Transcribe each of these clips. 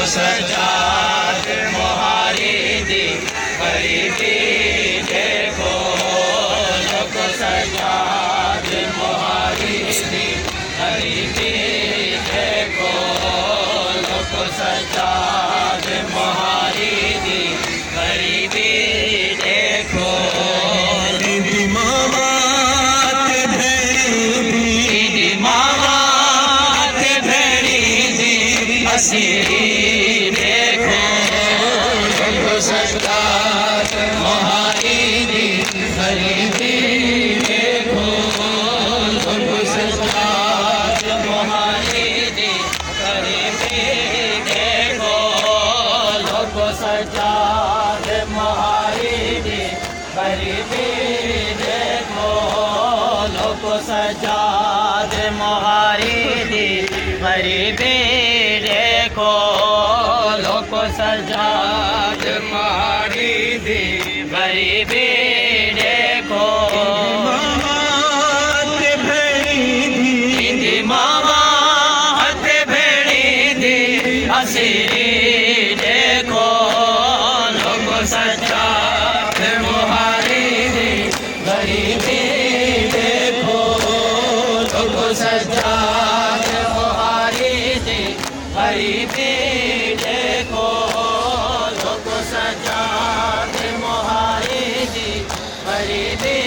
सजाद मोहारी दी गरीबी देखो लोग सजाद मोहारी दी गरीबी देखो लोग सजाद मोहारी दी गरीबी देखो दीदी मामा दीदी मामा भेड़ी दी हसीरी देखो लोग सजाद मोहारी दी गरीबी देखो लोग सजाद मोहारी दी गरीबी देखो लोग सजाद मोहारी दी गरीबी देखो लोग सजाद मोहारी दी गरीबी देखो लोग सजाद मोहारी दी गरीबी देखो दीदी मामा हाथ भेड़ी दी हसीरी देखो लोग सजाद मोहारी दी गरीबी देखो लोग सजाद मोहारी दी गरीबी देखो लोग सजाद मोहारी दी गरीबी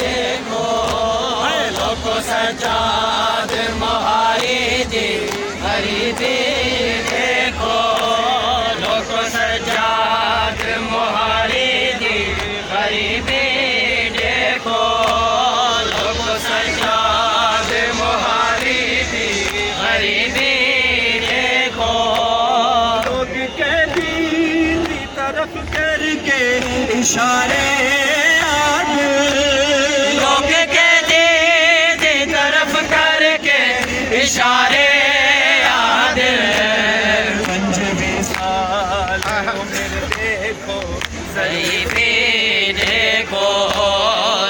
देखो लोग सजाद मोहारी दी गरीबी देखो लोग सजाद मोहारी दी गरीबी देखो लोग सजाद मोहारी दी गरीबी देखो लोग के दीन की तरफ करके इशारे आगे लोग के दीदी तरफ करके इशारे याद पंजबी साल मेरे देखो गरीबी देखो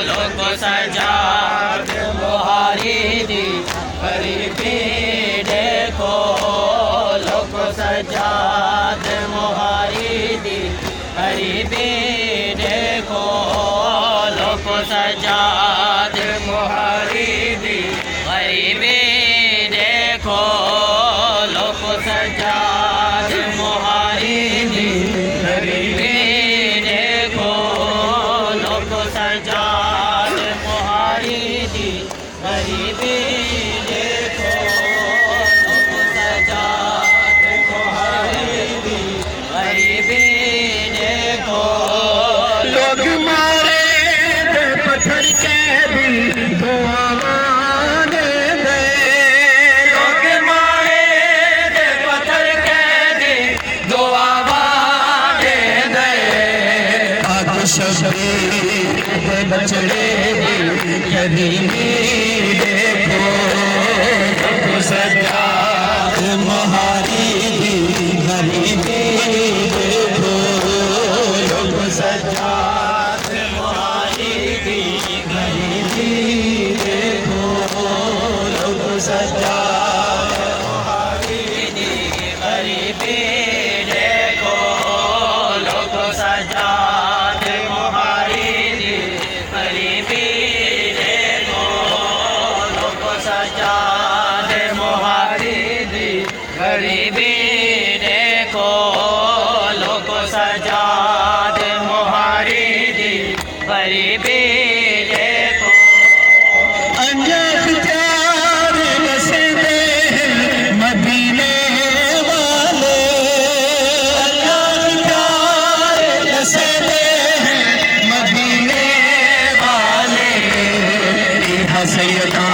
लोग सजाद मोहारी दी गरीबी देखो लोग सजाद मोहारी दी गरीबी देखो लोग सजाद मोहारी दी गरीबी देखो लोग सजाद मोहारी दी गरीबी देखो लोग सजाद मोहारी दी गरीबी देखो लोग सजाद मोहारी दी गरीबी देखो लोग मारे थे पत्थर के भी दुआने दे लोग मारे दे पत्थर के दे दुआ दे दे आग शबीर के बचड़े गरीबी देखो लोग सजाद मोहारी दी गरीबी देखो लोग सजाद मोहारी दी गरीबी देखो लोग सजाद मोहारी दी गरीबी देखो लोग सजाद मोहारी दी गरीबी देखो लोग सजाद मोहारी दी गरीबी देखो लोग सजाद मोहारी दी गरीबी देखो अंजब प्यार नसीबे मदीने वाले अंजब प्यार नसीबे मदीने वाले हसैदा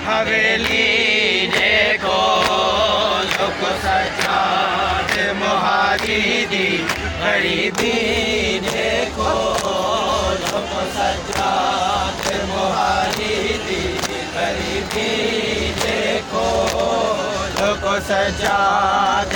हवेली देखो लोग सजाद मोहारी दी गरीबी देखो लोग सजाद मोहारी दी गरीबी देखो लोग सजाद